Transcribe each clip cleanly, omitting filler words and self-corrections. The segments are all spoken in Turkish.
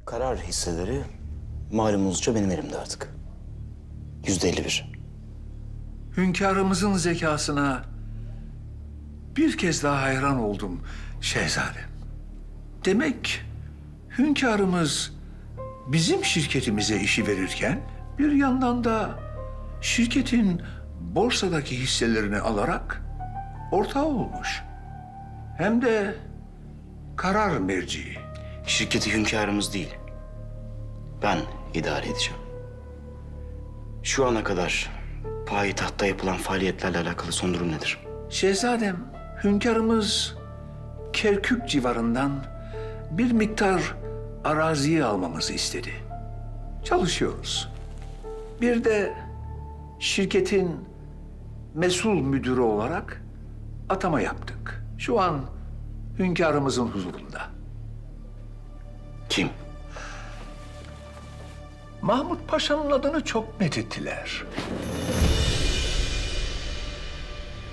Karar hisseleri malumunuzca benim elimde artık. %51. Hünkârımızın zekasına bir kez daha hayran oldum şehzadem. Demek hünkârımız bizim şirketimize işi verirken bir yandan da şirketin borsadaki hisselerini alarak ortağı olmuş. Hem de karar merciği. Şirketi hünkârımız değil, ben idare edeceğim. Şu ana kadar payitahtta yapılan faaliyetlerle alakalı son durum nedir? Şehzadem, hünkârımız Kerkük civarından bir miktar araziyi almamızı istedi. Çalışıyoruz. Bir de şirketin mesul müdürü olarak atama yaptık. Şu an hünkârımızın huzurunda. Kim? Mahmut Paşa'nın adını çok methettiler.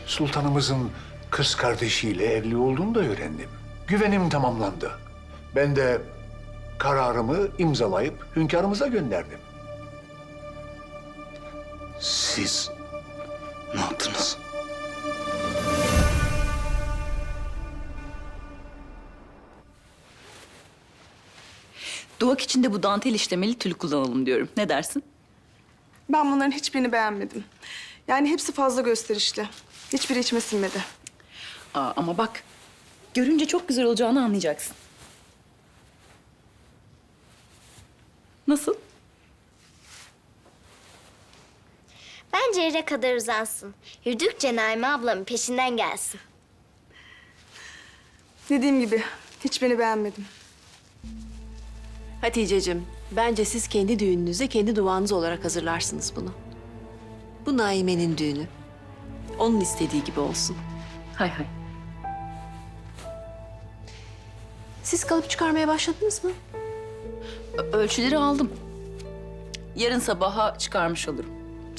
Sultanımızın kız kardeşiyle evli olduğunu da öğrendim. Güvenim tamamlandı. Ben de kararımı imzalayıp hünkârımıza gönderdim. Siz ne yaptınız? Duvak içinde bu dantel işlemeli tül kullanalım diyorum. Ne dersin? Ben bunların hiçbirini beğenmedim. Yani hepsi fazla gösterişli. Hiçbiri içime sinmedi. Ama bak, görünce çok güzel olacağını anlayacaksın. Nasıl? Bence yere kadar uzansın. Yürüdükçe Naime ablamın peşinden gelsin. Dediğim gibi hiçbirini beğenmedim. Hatice'cim, bence siz kendi düğününüze kendi duvağınız olarak hazırlarsınız bunu. Bu Naime'nin düğünü. Onun istediği gibi olsun. Hay hay. Siz kalıp çıkarmaya başladınız mı? Ölçüleri aldım. Yarın sabaha çıkarmış olurum.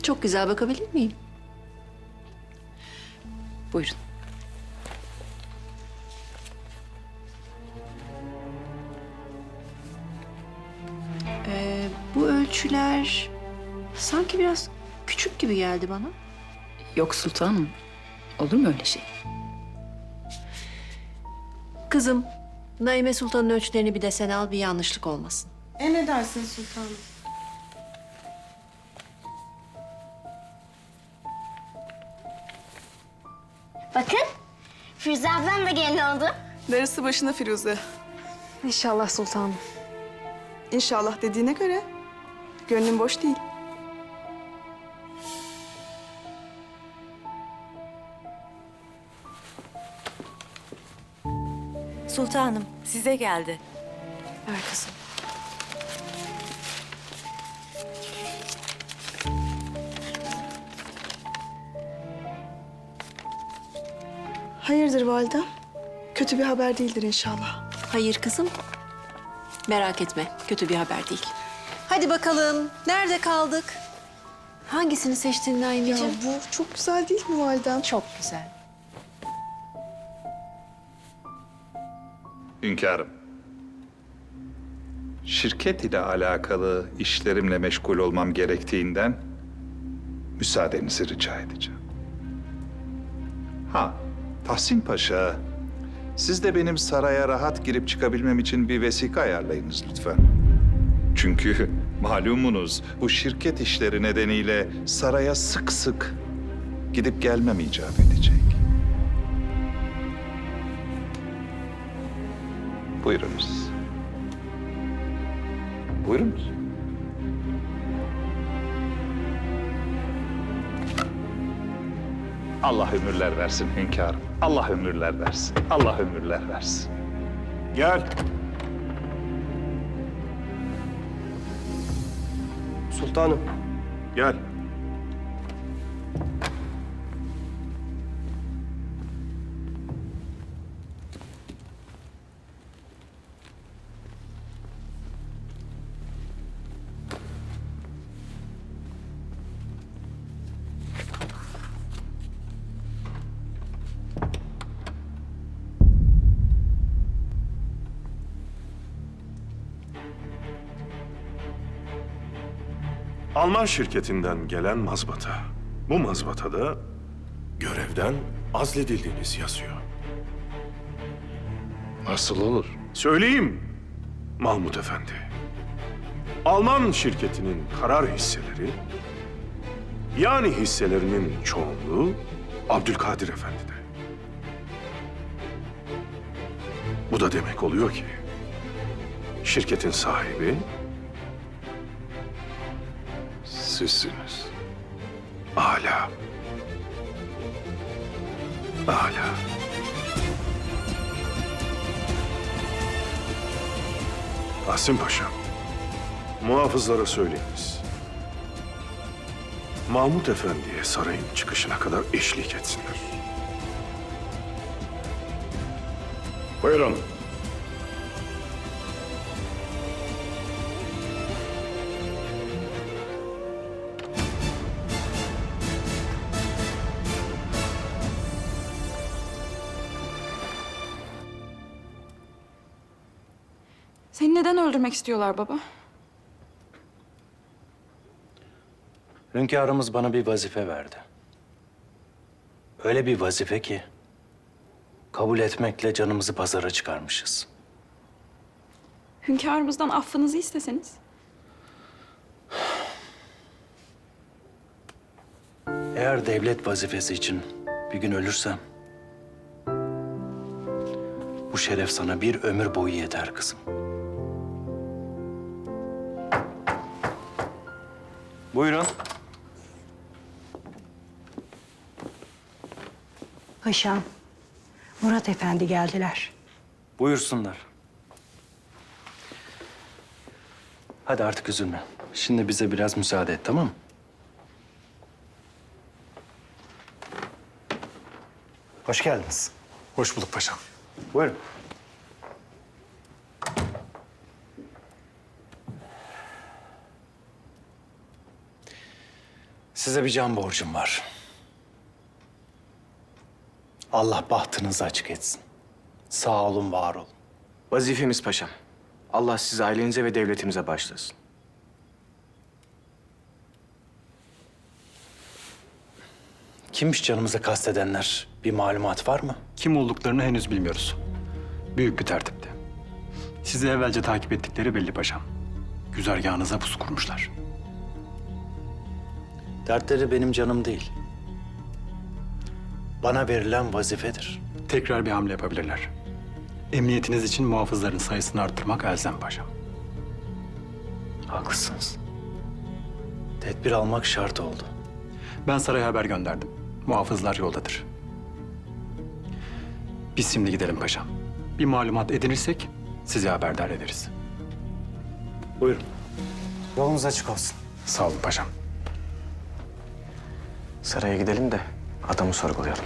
Çok güzel, bakabilir miyim? Buyurun. Bu ölçüler sanki biraz küçük gibi geldi bana. Yok sultanım. Olur mu öyle şey? Kızım, Naime Sultan'ın ölçülerini bir de sen al, bir yanlışlık olmasın. Emredersin sultanım. Bakın, Firuze ablam da gelin oldu. Darısı başına Firuze. İnşallah sultanım. İnşallah dediğine göre gönlüm boş değil. Sultanım, size geldi. Ver kızım. Hayırdır validem? Kötü bir haber değildir inşallah. Hayır kızım. Merak etme, kötü bir haber değil. Hadi bakalım, nerede kaldık? Hangisini seçtin Ya Naimeciğim? bu çok güzel değil mi validem? Çok güzel. Hünkârım. Şirket ile alakalı işlerimle meşgul olmam gerektiğinden müsaadenizi rica edeceğim. Tahsin Paşa, siz de benim saraya rahat girip çıkabilmem için bir vesika ayarlayınız lütfen. Çünkü malumunuz bu şirket işleri nedeniyle saraya sık sık gidip gelmem icap edecek. Buyurunuz. Buyurunuz. Allah ömürler versin hünkârım. Allah ömürler versin. Allah ömürler versin. Gel. Sultanım. Gel. Alman şirketinden gelen mazbata. Bu mazbatada görevden azledildiğiniz yazıyor. Nasıl olur? Söyleyeyim Mahmut Efendi. Alman şirketinin karar hisseleri, yani hisselerinin çoğunluğu Abdülkadir Efendi'de. Bu da demek oluyor ki şirketin sahibi Sizsiniz. âlâ. Âlâ. Asim Paşa, muhafızlara söyleyiniz. Mahmut Efendi'ye sarayın çıkışına kadar eşlik etsinler. Buyurun. Seni neden öldürmek istiyorlar baba? Hünkârımız bana bir vazife verdi. Öyle bir vazife ki kabul etmekle canımızı pazara çıkarmışız. Hünkârımızdan affınızı isteseniz. Eğer devlet vazifesi için bir gün ölürsem bu şeref sana bir ömür boyu yeter kızım. Buyurun. Paşam, Murat Efendi geldiler. Buyursunlar. Hadi artık üzülme. Şimdi bize biraz müsaade et, tamam mı? Hoş geldiniz. Hoş bulduk paşam. Buyurun. Size bir can borcum var. Allah bahtınızı açık etsin. Sağ olun, var olun. Vazifemiz paşam. Allah sizi ailenize ve devletimize bağışlasın. Kimmiş canımıza kastedenler? Bir malumat var mı? Kim olduklarını henüz bilmiyoruz. Büyük bir tertipte. Sizi evvelce takip ettikleri belli paşam. Güzergahınıza pusu kurmuşlar. Dertleri benim canım değil. Bana verilen vazifedir. Tekrar bir hamle yapabilirler. Emniyetiniz için muhafızların sayısını arttırmak elzem paşam. Haklısınız. Tedbir almak şart oldu. Ben saraya haber gönderdim. Muhafızlar yoldadır. Biz şimdi gidelim paşam. Bir malumat edinirsek sizi haberdar ederiz. Buyurun. Yolunuz açık olsun. Sağ olun paşam. Saraya gidelim de adamı sorgulayalım.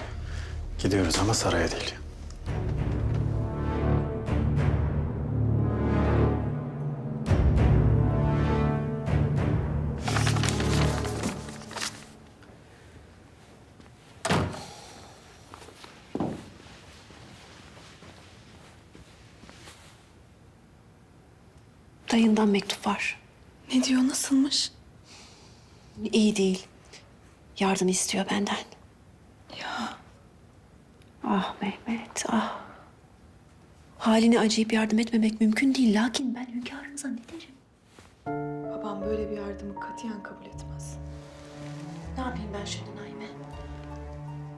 Gidiyoruz ama saraya değil. Dayından mektup var. Ne diyor, nasılmış? İyi değil. Yardım istiyor benden. Ya Ah Mehmet, ah. Haline acıyıp yardım etmemek mümkün değil. Lakin ben hünkârınıza ne derim? babam böyle bir yardımı katiyen kabul etmez. Ne yapayım ben şimdi Naime?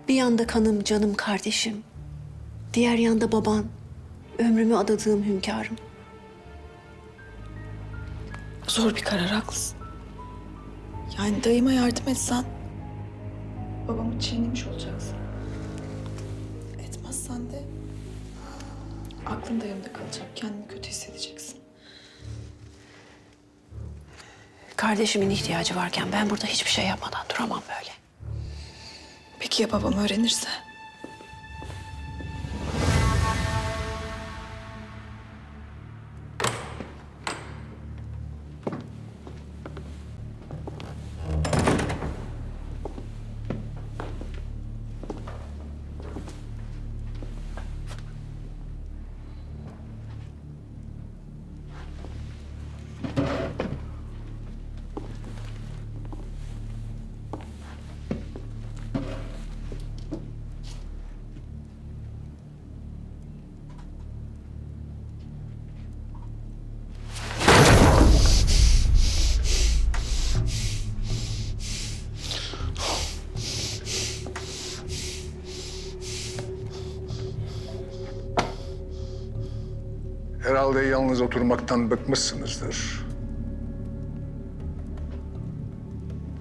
Bir yanda kanım, canım, kardeşim. Diğer yanda baban. Ömrümü adadığım hünkârım. Zor bir karar, haklısın. Yani dayıma yardım etsen babamı çiğnemiş olacaksın. Etmezsen de aklın dayımda kalacak. Kendini kötü hissedeceksin. Kardeşimin ihtiyacı varken ben burada hiçbir şey yapmadan duramam böyle. Peki ya babam öğrenirse? Herhalde yalnız oturmaktan bıkmışsınızdır.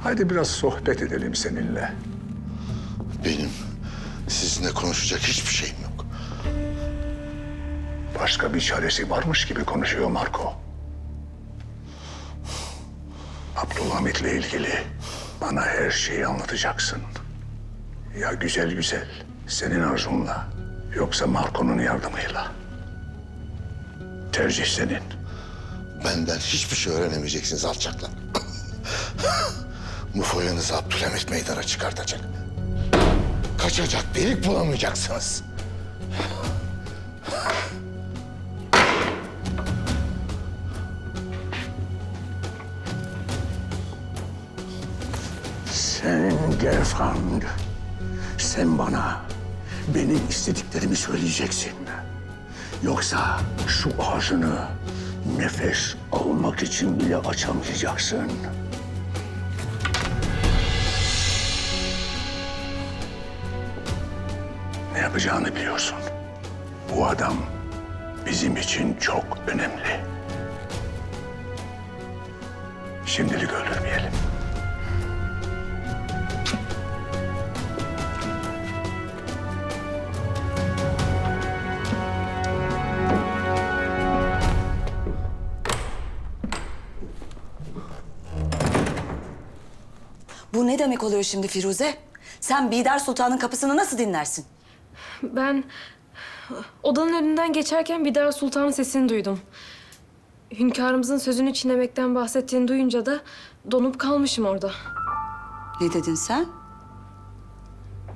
Haydi biraz sohbet edelim seninle. Benim sizinle konuşacak hiçbir şeyim yok. Başka bir çaresi varmış gibi konuşuyor Marco. Abdülhamit'le ilgili bana her şeyi anlatacaksın. Ya güzel güzel, senin arzunla, yoksa Marco'nun yardımıyla. Tercih senin. Benden hiçbir şey öğrenemeyeceksiniz alçaklar. Bu foyanızı Abdülhamit meydana çıkartacak. Kaçacak delik bulamayacaksınız. Sen Gerfand, sen bana benim istediklerimi söyleyeceksin. Yoksa şu ağzını nefes almak için bile açamayacaksın. Ne yapacağını biliyorsun. Bu adam bizim için çok önemli. Şimdilik öldürmeyelim. Bu ne demek oluyor şimdi Firuze? Sen Bidar Sultan'ın kapısını nasıl dinlersin? Ben odanın önünden geçerken Bidar Sultan'ın sesini duydum. Hünkârımızın sözünü çiğnemekten bahsettiğini duyunca da donup kalmışım orada. Ne dedin sen?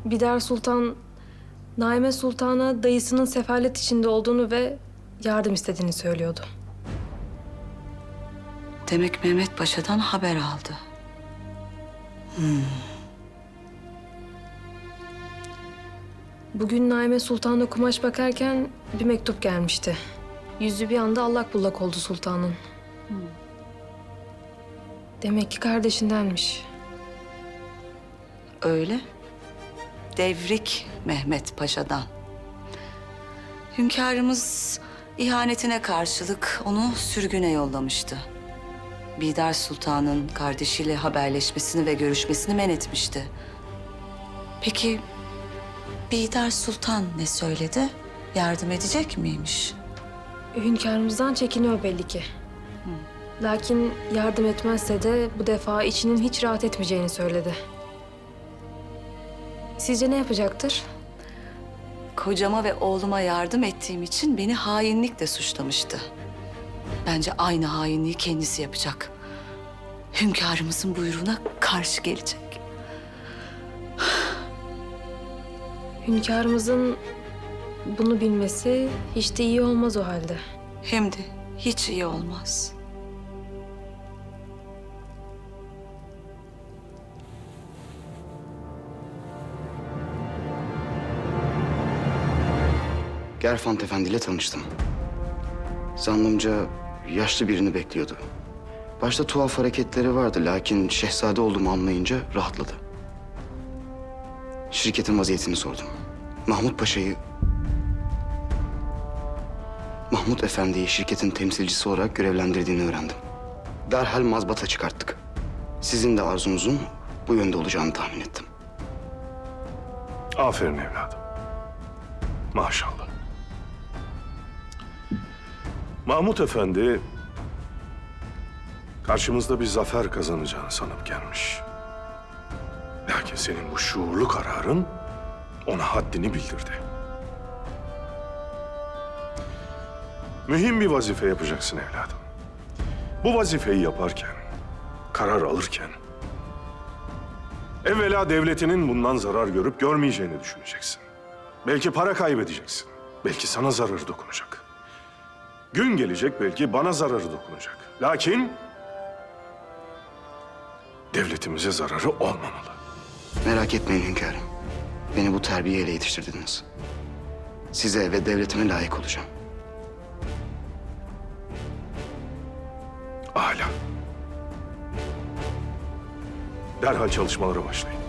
Bidar Sultan, Naime Sultan'a dayısının sefalet içinde olduğunu ve yardım istediğini söylüyordu. Demek Mehmet Paşa'dan haber aldı. Bugün Naime Sultan'la kumaş bakarken bir mektup gelmişti. Yüzü bir anda allak bullak oldu sultanın. Demek ki kardeşindenmiş. Öyle. Devrik Mehmet Paşa'dan. Hünkârımız ihanetine karşılık onu sürgüne yollamıştı. Bidar Sultan'ın kardeşiyle haberleşmesini ve görüşmesini men etmişti. Peki Bidar Sultan ne söyledi? Yardım edecek miymiş? Hünkârımızdan çekiniyor belli ki. Lakin yardım etmezse de bu defa içinin hiç rahat etmeyeceğini söyledi. Sizce ne yapacaktır? Kocama ve oğluma yardım ettiğim için beni hainlikle suçlamıştı. Bence aynı hainliği kendisi yapacak. Hünkârımızın buyruğuna karşı gelecek. Hünkârımızın bunu bilmesi hiç de iyi olmaz o halde. Hem de hiç iyi olmaz. Gerfant Efendi ile tanıştım. Zannımca yaşlı birini bekliyordu. Başta tuhaf hareketleri vardı lakin şehzade olduğumu anlayınca rahatladı. Şirketin vaziyetini sordum. Mahmut Efendi'yi şirketin temsilcisi olarak görevlendirdiğini öğrendim. Derhal mazbata çıkarttık. Sizin de arzunuzun bu yönde olacağını tahmin ettim. Aferin evladım. Maşallah. Mahmut Efendi karşımızda bir zafer kazanacağını sanıp gelmiş. Lakin senin bu şuurlu kararın ona haddini bildirdi. Mühim bir vazife yapacaksın evladım. Bu vazifeyi yaparken, karar alırken evvela devletinin bundan zarar görüp görmeyeceğini düşüneceksin. Belki para kaybedeceksin. Belki sana zararı dokunacak. Gün gelecek belki bana zararı dokunacak. Lakin devletimize zararı olmamalı. Merak etmeyin hünkârım. Beni bu terbiyeyle yetiştirdiniz. Size ve devletime layık olacağım. Âlâ. Derhal çalışmalara başlayın.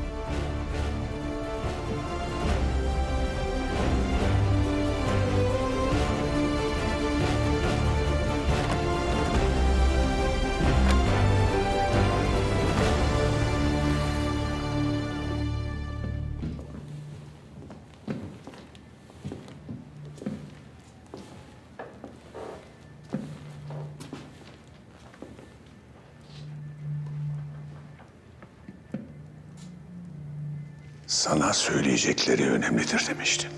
Sana söyleyecekleri önemlidir demiştin.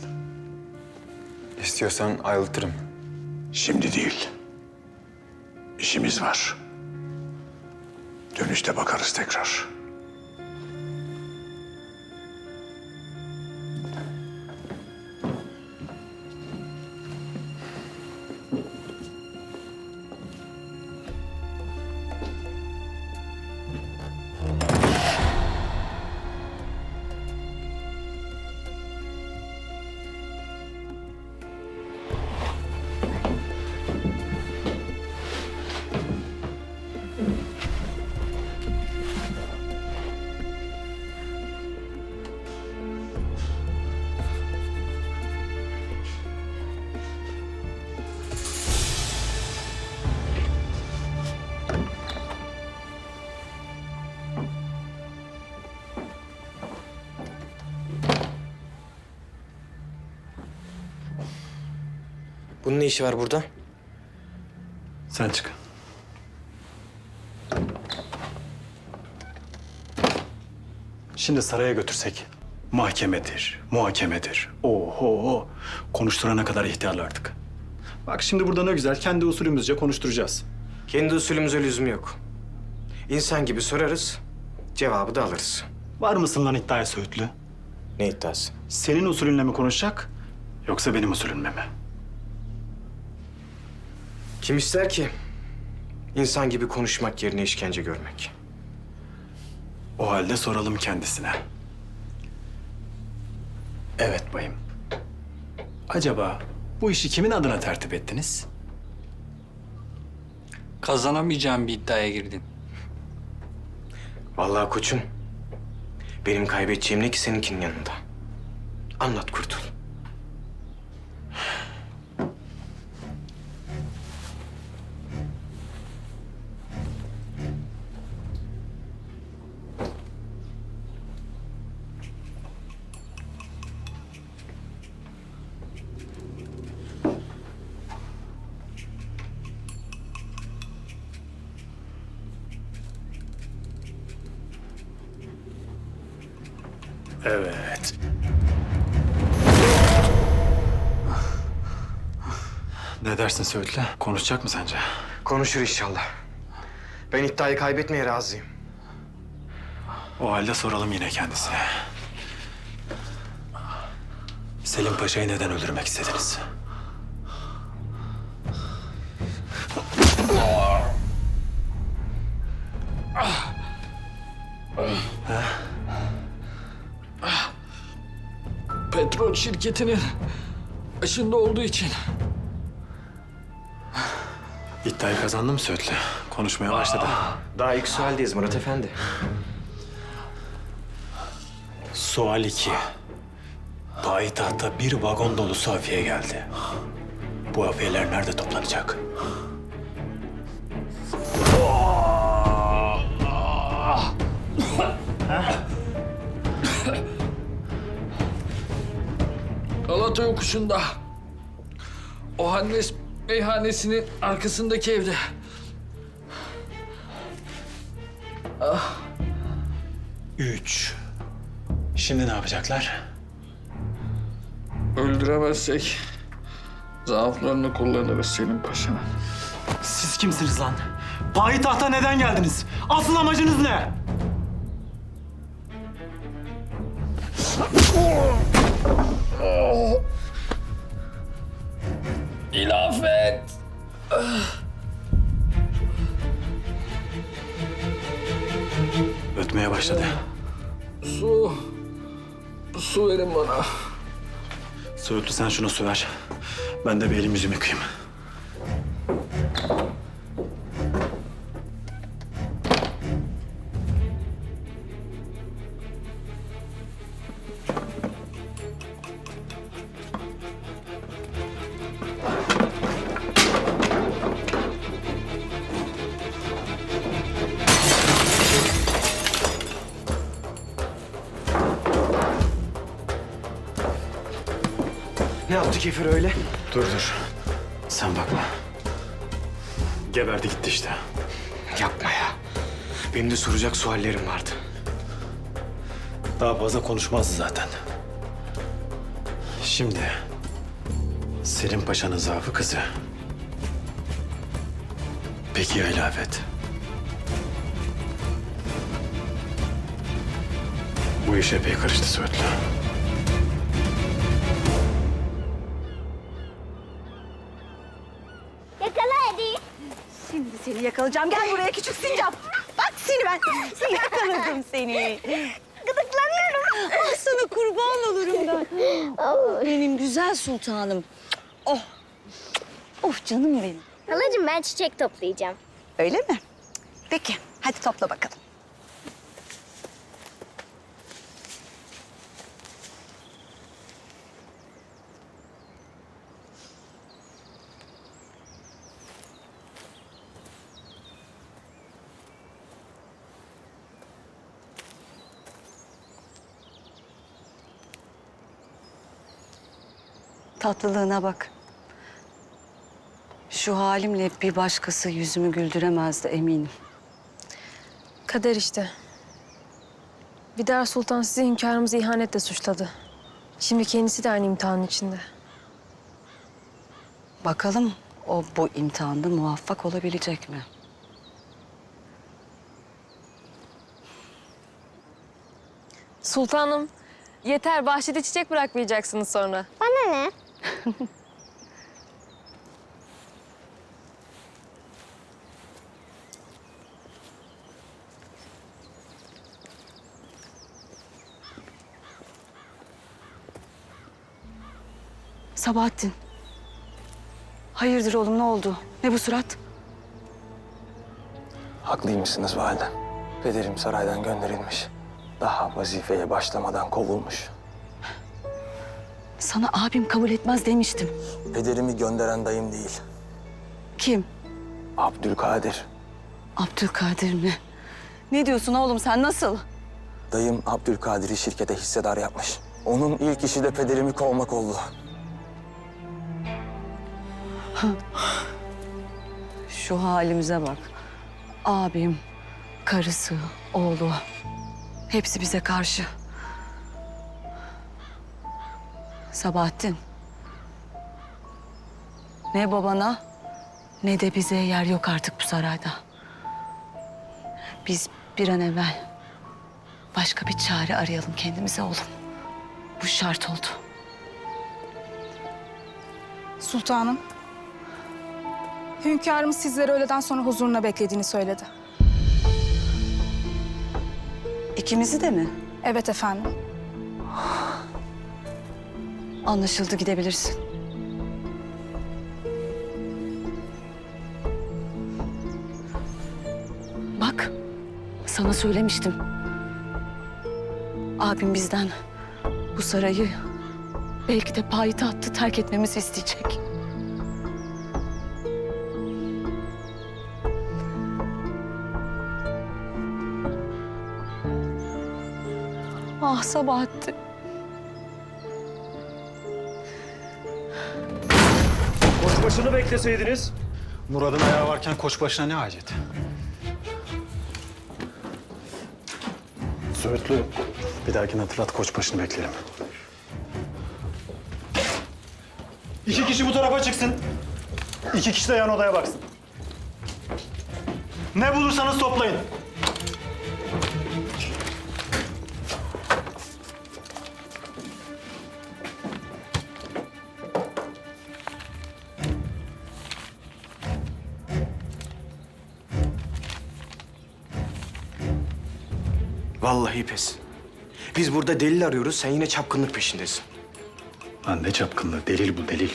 İstiyorsan ayrıltırım. Şimdi değil. İşimiz var. Dönüşte bakarız tekrar. Bunun ne işi var burada? Sen çık. Şimdi saraya götürsek mahkemedir, muhakemedir. Oho, konuşturana kadar ihtiyarlardık. Bak şimdi burada ne güzel kendi usulümüzce konuşturacağız. Kendi usulümüze lüzum yok. İnsan gibi sorarız, cevabı da alırız. Var mısın lan iddiaya Söğütlü? Ne iddiası? Senin usulünle mi konuşacak yoksa benim usulümle mi? Kim ister ki insan gibi konuşmak yerine işkence görmek? O halde soralım kendisine. Evet bayım. Acaba bu işi kimin adına tertip ettiniz? Kazanamayacağım bir iddiaya girdin. Vallahi koçum, benim kaybedeceğim ne ki seninkinin yanında? Anlat kurtul. Evet. Ne dersin Söğütlü? Konuşacak mı sence? Konuşur inşallah. Ben iddiayı kaybetmeye razıyım. O halde soralım yine kendisine. Selim Paşa'yı neden öldürmek istediniz? Petrol şirketinin başında olduğu için. İddiayı kazandın mı Söğütlü? Konuşmaya başladı. Daha ilk sualdeyiz Murat Efendi. Sual 2. Payitahta bir vagon dolusu hafiye geldi. Bu hafiyeler nerede toplanacak? Galata yokuşunda. O Hannes meyhanesinin arkasındaki evde. 3. Şimdi ne yapacaklar? Öldüremezsek zaaflarını kullanırız Selim Paşa'nın. Siz kimsiniz lan? Payitahta neden geldiniz? Asıl amacınız ne? İlafet! Ötmeye başladı. Su verin bana. Söğütlü sen şunu su ver. Ben de bir elimi yüzümü yıkayayım. Ne yaptı Kefir öyle? Dur. Sen bakma. Geberdi gitti işte. Yapma ya. Benim de soracak suallerim vardı. Daha fazla konuşmazdı zaten. Şimdi Selim Paşa'nın zaafı kızı. Peki ya ilafet? Bu iş epey karıştı Söğütlü. Yakala hadi. Şimdi seni yakalayacağım. Gel buraya küçük sincap. Bak seni yakaladım seni. Gıdıklanıyorum. Ah sana kurban olurum ben. Benim güzel sultanım. Oh. Of canım benim. Halacığım ben çiçek toplayacağım. Öyle mi? Peki hadi topla bakalım. Tatlılığına bak. Şu halimle bir başkası yüzümü güldüremezdi eminim. Kader işte. Vidar Sultan sizi hünkârımızı ihanetle suçladı. Şimdi kendisi de aynı imtihanın içinde. Bakalım o bu imtihanda muvaffak olabilecek mi? Sultanım, yeter bahçede çiçek bırakmayacaksınız sonra. Bana ne? Sabahattin. Hayırdır oğlum, ne oldu? Ne bu surat? Haklıymışsınız validem. Pederim saraydan gönderilmiş. Daha vazifeye başlamadan kovulmuş. Sana abim kabul etmez demiştim. Pederimi gönderen dayım değil. Kim? Abdülkadir. Abdülkadir mi? Ne diyorsun oğlum sen, nasıl? Dayım Abdülkadir'i şirkete hissedar yapmış. Onun ilk işi de pederimi kovmak oldu. Şu halimize bak. Abim, karısı, oğlu. Hepsi bize karşı. Sabahattin. Ne babana ne de bize yer yok artık bu sarayda. Biz bir an evvel başka bir çare arayalım kendimize oğlum. Bu şart oldu. Sultanım. Hünkârımız sizleri öğleden sonra huzuruna beklediğini söyledi. İkimizi de mi? Evet efendim. Anlaşıldı, gidebilirsin. Bak, sana söylemiştim. Abim bizden bu sarayı, belki de payitahtı terk etmemizi isteyecek. Ah Sabahattin. Koçbaşını bekleseydiniz. Murad'ın ayağı varken koçbaşına ne hacet? Söğütlü, bir dahakine hatırlat, koçbaşını bekleyelim. 2 kişi bu tarafa çıksın. 2 kişi de yan odaya baksın. Ne bulursanız toplayın. Vallahi pes. Biz burada delil arıyoruz, sen yine çapkınlık peşindesin. Lan ne çapkınlığı, delil bu, delil.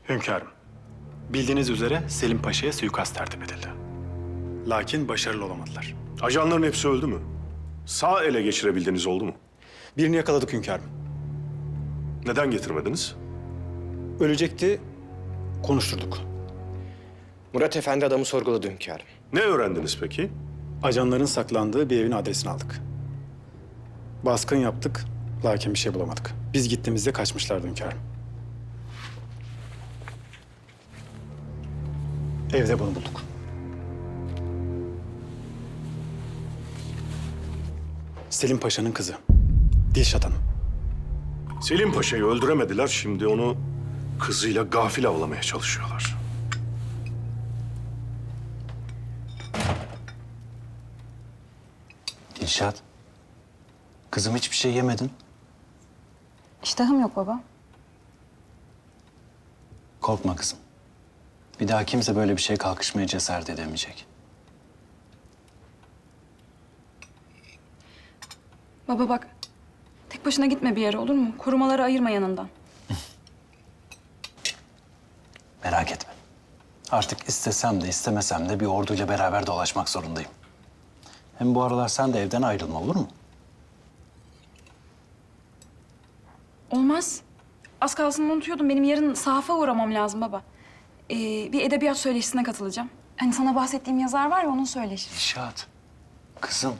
Hünkârım, bildiğiniz üzere Selim Paşa'ya suikast tertip edildi. Lakin başarılı olamadılar. Ajanların hepsi öldü mü? Sağ ele geçirebildiğiniz oldu mu? Birini yakaladık hünkârım. Neden getirmediniz? Ölecekti, konuşturduk. Murat Efendi adamı sorguladı hünkârım. Ne öğrendiniz peki? Ajanların saklandığı bir evin adresini aldık. Baskın yaptık, lakin bir şey bulamadık. Biz gittiğimizde kaçmışlardı hünkârım. Evde bunu bulduk. Selim Paşa'nın kızı. Dilşat Hanım. Selim Paşa'yı öldüremediler, şimdi onu kızıyla gafil avlamaya çalışıyorlar. Dilşat, kızım hiçbir şey yemedin. İştahım yok baba. Korkma kızım. Bir daha kimse böyle bir şeye kalkışmaya cesaret edemeyecek. Baba bak, tek başına gitme bir yere olur mu? Korumaları ayırma yanından. Merak etme. Artık istesem de istemesem de bir orduyla beraber dolaşmak zorundayım. Hem bu aralar sen de evden ayrılma, olur mu? Olmaz. Az kalsın unutuyordum. Benim yarın sahafa uğramam lazım baba. Bir edebiyat söyleşisine katılacağım. Hani sana bahsettiğim yazar var ya, onun söyleşisi. Dilşat, kızım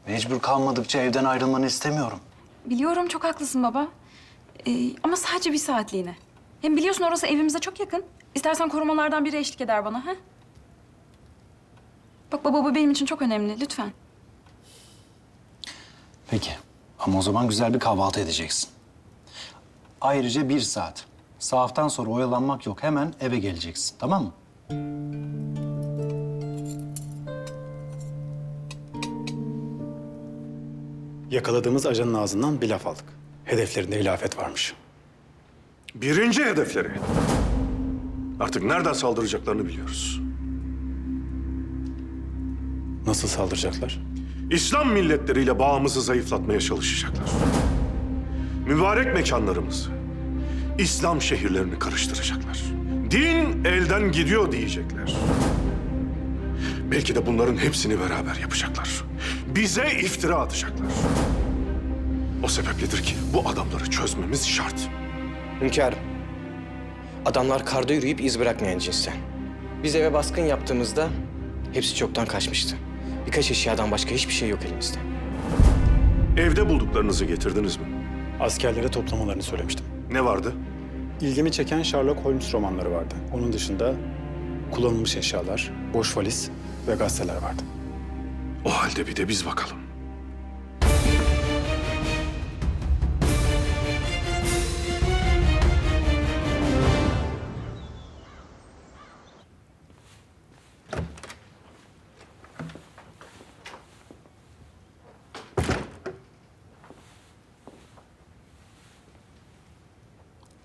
mecbur kalmadıkça evden ayrılmanı istemiyorum. Biliyorum, çok haklısın baba. Ama sadece bir saatliğine. Hem biliyorsun orası evimize çok yakın. İstersen korumalardan biri eşlik eder bana, ha? Bak baba, bu benim için çok önemli. Lütfen. Peki ama o zaman güzel bir kahvaltı edeceksin. Ayrıca 1 saat. Sahaftan sonra oyalanmak yok. Hemen eve geleceksin, tamam mı? Yakaladığımız ajanın ağzından bir laf aldık. Hedeflerinde hilafet varmış. Birinci hedefleri. Artık nereden saldıracaklarını biliyoruz. Nasıl saldıracaklar? İslam milletleriyle bağımızı zayıflatmaya çalışacaklar. Mübarek mekanlarımızı, İslam şehirlerini karıştıracaklar. Din elden gidiyor diyecekler. Belki de bunların hepsini beraber yapacaklar. Bize iftira atacaklar. O sebepledir ki bu adamları çözmemiz şart. Hünkârım, adamlar karda yürüyüp iz bırakmayan cinsten. Biz eve baskın yaptığımızda hepsi çoktan kaçmıştı. Birkaç eşyadan başka hiçbir şey yok elimizde. Evde bulduklarınızı getirdiniz mi? Askerlere toplamalarını söylemiştim. Ne vardı? İlgimi çeken Sherlock Holmes romanları vardı. Onun dışında kullanılmış eşyalar, boş valiz ve gazeteler vardı. O halde bir de biz bakalım.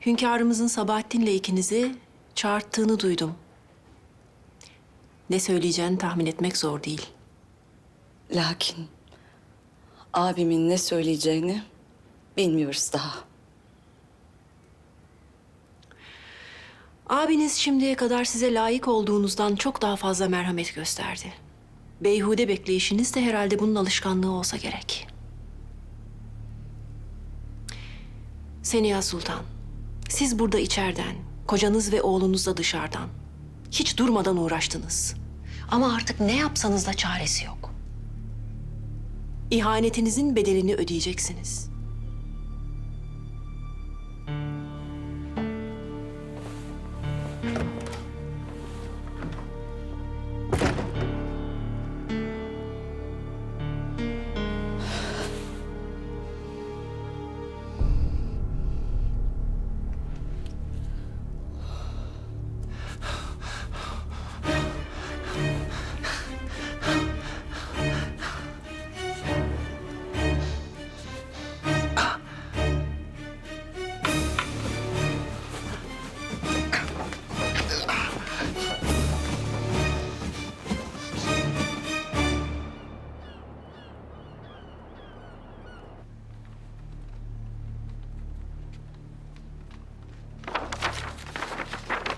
Hünkârımızın Sabahattin'le ikinizi çağırttığını duydum. Ne söyleyeceğini tahmin etmek zor değil. Lakin abimin ne söyleyeceğini bilmiyoruz daha. Abiniz şimdiye kadar size layık olduğunuzdan çok daha fazla merhamet gösterdi. Beyhude bekleyişiniz de herhalde bunun alışkanlığı olsa gerek. Seniha Sultan, siz burada içeriden, kocanız ve oğlunuz da dışarıdan hiç durmadan uğraştınız. Ama artık ne yapsanız da çaresi yok. İhanetinizin bedelini ödeyeceksiniz.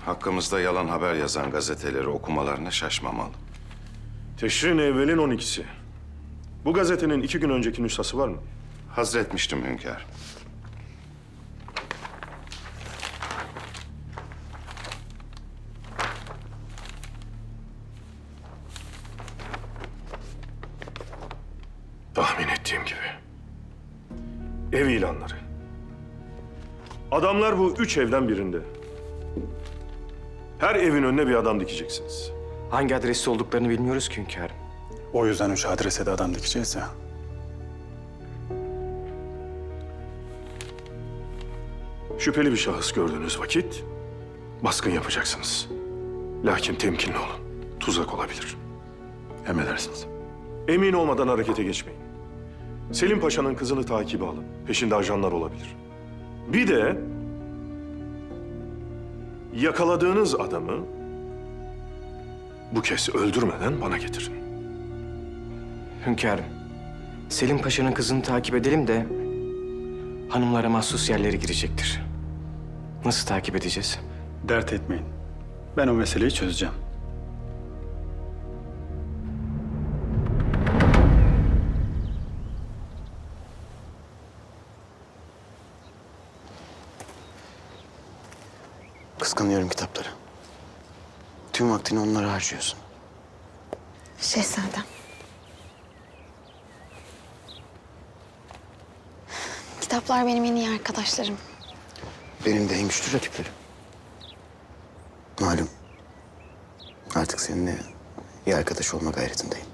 Hakkımızda yalan haber yazan gazeteleri okumalarına şaşmamalı. Teşrin evvelin 12'si. Bu gazetenin 2 gün önceki nüshası var mı? Hazretmiştim hünkâr. Tahmin ettiğim gibi. Ev ilanları. Adamlar bu 3 evden birinde. Her evin önüne bir adam dikeceksiniz. Hangi adreste olduklarını bilmiyoruz ki hünkârım. O yüzden 3 adrese de adam dikeceğiz ya. Şüpheli bir şahıs gördüğünüz vakit baskın yapacaksınız. Lakin temkinli olun. Tuzak olabilir. Emredersiniz. Emin olmadan harekete geçmeyin. Selim Paşa'nın kızını takibe alın. Peşinde ajanlar olabilir. Bir de yakaladığınız adamı bu kez öldürmeden bana getirin. Hünkârım, Selim Paşa'nın kızını takip edelim de hanımlara mahsus yerlere girecektir. Nasıl takip edeceğiz? Dert etmeyin. Ben o meseleyi çözeceğim. Kıskanıyorum kitapları. Tüm vaktini onlara harcıyorsun. Şehzadem. Kitaplar benim en iyi arkadaşlarım. Benim de en güçlü rakiplerim. Malum. Artık seninle iyi arkadaş olma gayretindeyim.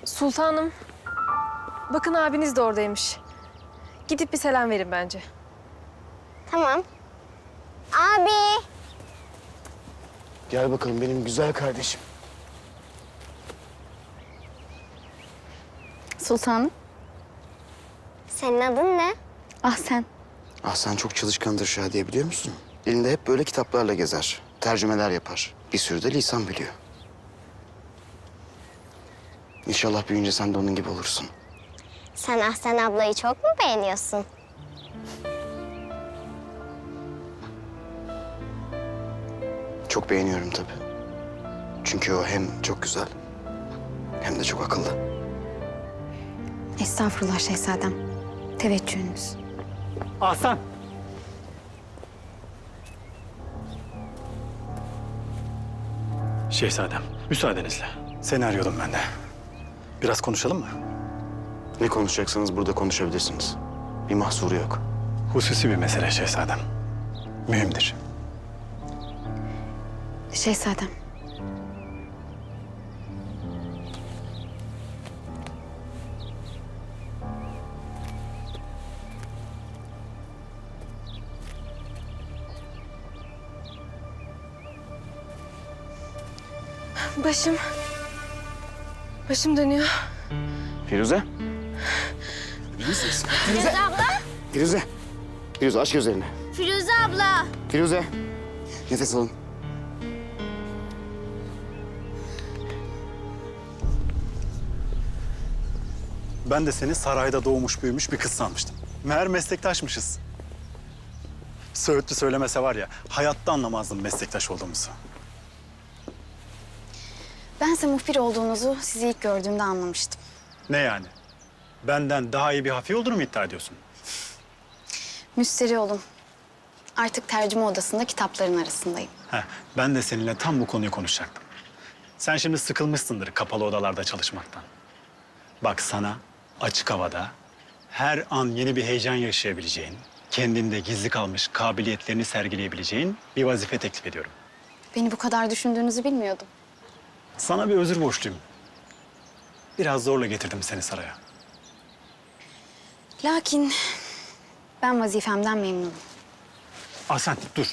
Sultanım, bakın abiniz de oradaymış. Gidip bir selam verin bence. Tamam. Abi. Gel bakalım benim güzel kardeşim. Sultanım. Senin adın ne? Ahsen. Ahsen çok çalışkandır Şadiye, biliyor musun? Elinde hep böyle kitaplarla gezer. Tercümeler yapar. Bir sürü de lisan biliyor. İnşallah büyüyünce sen de onun gibi olursun. Sen Ahsen ablayı çok mu beğeniyorsun? Çok beğeniyorum tabii. Çünkü o hem çok güzel hem de çok akıllı. Estağfurullah şehzadem. Teveccühünüz. Ahsen. Şehzadem, müsaadenizle. Seni arıyordum ben de. Biraz konuşalım mı? Ne konuşacaksanız burada konuşabilirsiniz. Bir mahsuru yok. Hususi bir mesele şehzadem. Mühimdir. Şehzadem. Başım dönüyor. Firuze. Firuze abla. Firuze. Firuze aç gözlerini. Firuze abla. Firuze. Nefes alın. Ben de seni sarayda doğmuş büyümüş bir kız sanmıştım. Meğer meslektaşmışız. Söğütlü söylemese var ya, hayatta anlamazdım meslektaş olduğumuzu. Bense muhbir olduğunuzu sizi ilk gördüğümde anlamıştım. Ne yani? Benden daha iyi bir hafiye olduğunu mu iddia ediyorsun? Müsterih olun. Artık tercüme odasında kitapların arasındayım. Ben de seninle tam bu konuyu konuşacaktım. Sen şimdi sıkılmışsındır kapalı odalarda çalışmaktan. Bak sana açık havada her an yeni bir heyecan yaşayabileceğin, kendinde gizli kalmış kabiliyetlerini sergileyebileceğin bir vazife teklif ediyorum. Beni bu kadar düşündüğünüzü bilmiyordum. Sana bir özür borçluyum. Biraz zorla getirdim seni saraya. Lakin ben vazifemden memnunum. Ahsen dur.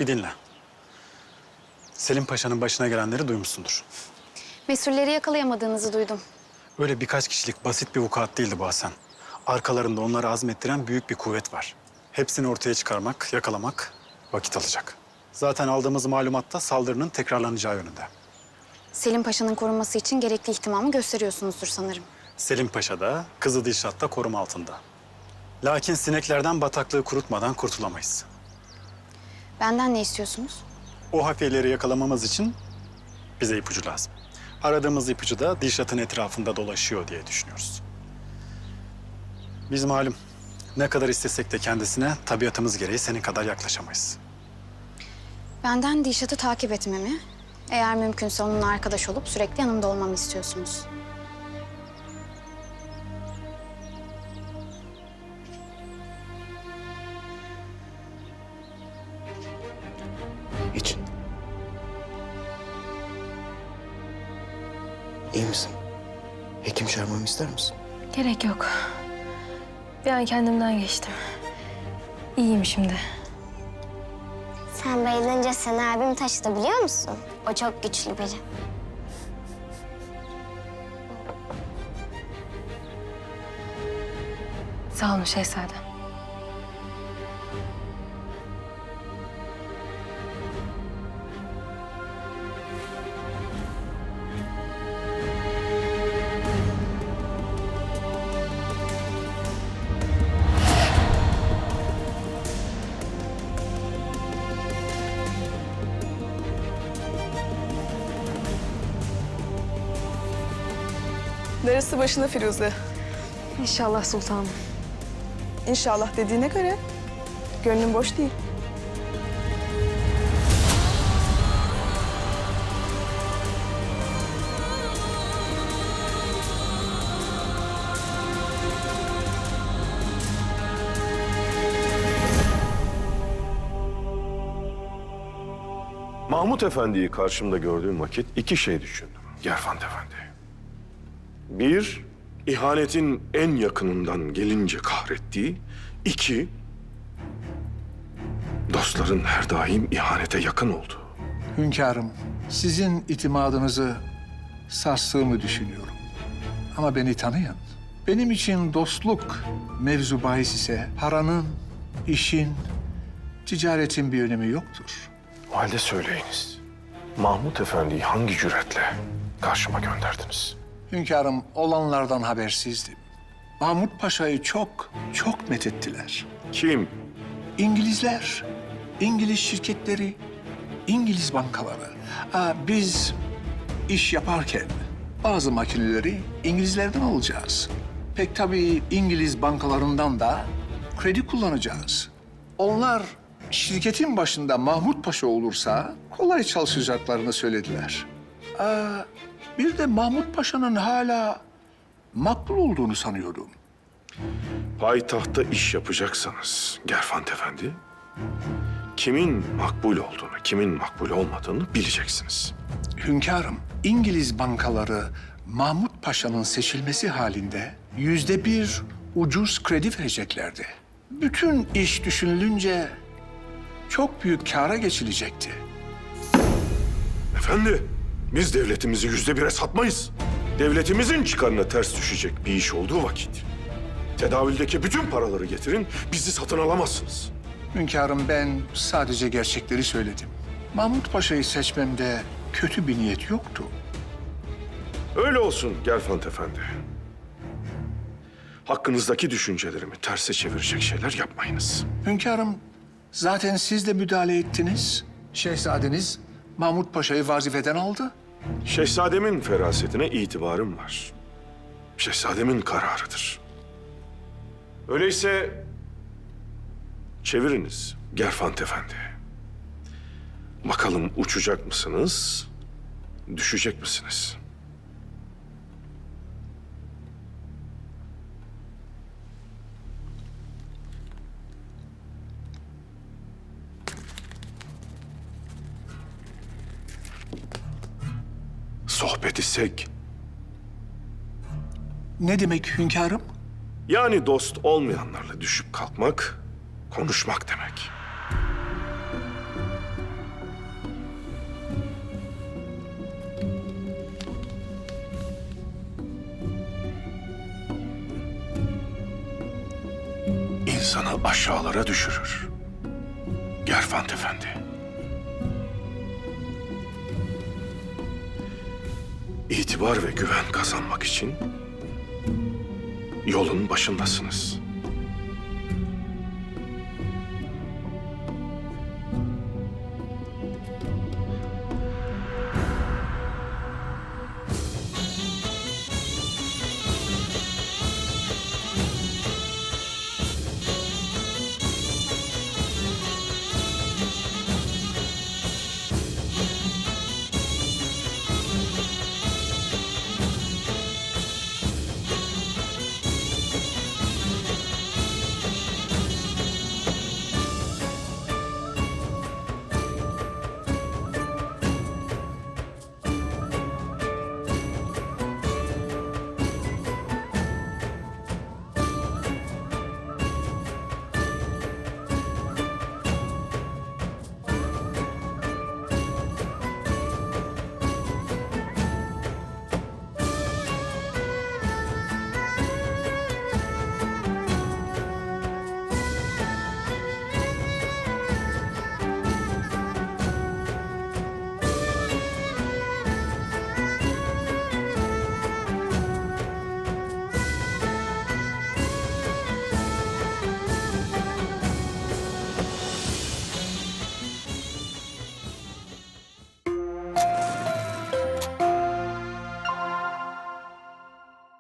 Bir dinle. Selim Paşa'nın başına gelenleri duymuşsundur. Mesulleri yakalayamadığınızı duydum. Öyle birkaç kişilik basit bir vukuat değildi bu Hasan. Arkalarında onları azmettiren büyük bir kuvvet var. Hepsini ortaya çıkarmak, yakalamak vakit alacak. Zaten aldığımız malumatta saldırının tekrarlanacağı yönünde. Selim Paşa'nın korunması için gerekli ihtimamı gösteriyorsunuzdur sanırım. Selim Paşa da Kızıl Dilşat da koruma altında. Lakin sineklerden bataklığı kurutmadan kurtulamayız. Benden ne istiyorsunuz? O hafiyeleri yakalamamız için bize ipucu lazım. Aradığımız ipucu da Dilşat'ın etrafında dolaşıyor diye düşünüyoruz. Biz malum ne kadar istesek de kendisine tabiatımız gereği senin kadar yaklaşamayız. Benden Dilşat'ı takip etmemi, eğer mümkünse onunla arkadaş olup sürekli yanımda olmamı istiyorsunuz. İçin. İyi misin? Hekim çağırmamı ister misin? Gerek yok. Bir an kendimden geçtim. İyiyim şimdi. Sen bayılınca seni abim taşıdı biliyor musun? O çok güçlü biri. Sağ olun şehzadem. Darısı başına Firuze. İnşallah sultanım. İnşallah dediğine göre gönlün boş değil. Mahmut Efendi'yi karşımda gördüğüm vakit iki şey düşündüm Gerfant Efendi. Bir, ihanetin en yakınından gelince kahrettiği. İki, dostların her daim ihanete yakın olduğu. Hünkârım, sizin itimadınızı sarstığımı düşünüyorum. Ama beni tanıyın. Benim için dostluk mevzu bahis ise paranın, işin, ticaretin bir önemi yoktur. O halde söyleyiniz. Mahmut Efendi'yi hangi cüretle karşıma gönderdiniz? Hünkârım, olanlardan habersizdim. Mahmut Paşa'yı çok methettiler. Kim? İngilizler, İngiliz şirketleri, İngiliz bankaları. Biz iş yaparken bazı makineleri İngilizlerden alacağız. Pek tabii İngiliz bankalarından da kredi kullanacağız. Onlar şirketin başında Mahmut Paşa olursa kolay çalışacaklarını söylediler. Bir de Mahmut Paşa'nın hala makbul olduğunu sanıyordum. Payitahtta iş yapacaksanız Gerfant Efendi, kimin makbul olduğunu, kimin makbul olmadığını bileceksiniz. Hünkârım, İngiliz bankaları Mahmut Paşa'nın seçilmesi halinde %1 ucuz kredi vereceklerdi. Bütün iş düşünülünce çok büyük kâra geçilecekti. Efendi, biz devletimizi %1'e satmayız. Devletimizin çıkarına ters düşecek bir iş olduğu vakit tedavüldeki bütün paraları getirin, bizi satın alamazsınız. Hünkârım, ben sadece gerçekleri söyledim. Mahmut Paşa'yı seçmemde kötü bir niyet yoktu. Öyle olsun Gerfant Efendi. Hakkınızdaki düşüncelerimi terse çevirecek şeyler yapmayınız. Hünkârım, zaten siz de müdahale ettiniz. Şehzadeniz Mahmut Paşa'yı vazifeden aldı. Şehzademin ferasetine itibarım var. Şehzademin kararıdır. Öyleyse çeviriniz Gerfant Efendi. Bakalım uçacak mısınız, düşecek misiniz? Sohbet etsek. Ne demek hünkârım? Yani dost olmayanlarla düşüp kalkmak, konuşmak demek. İnsanı aşağılara düşürür. Gerfant Efendi. İtibar ve güven kazanmak için yolun başındasınız.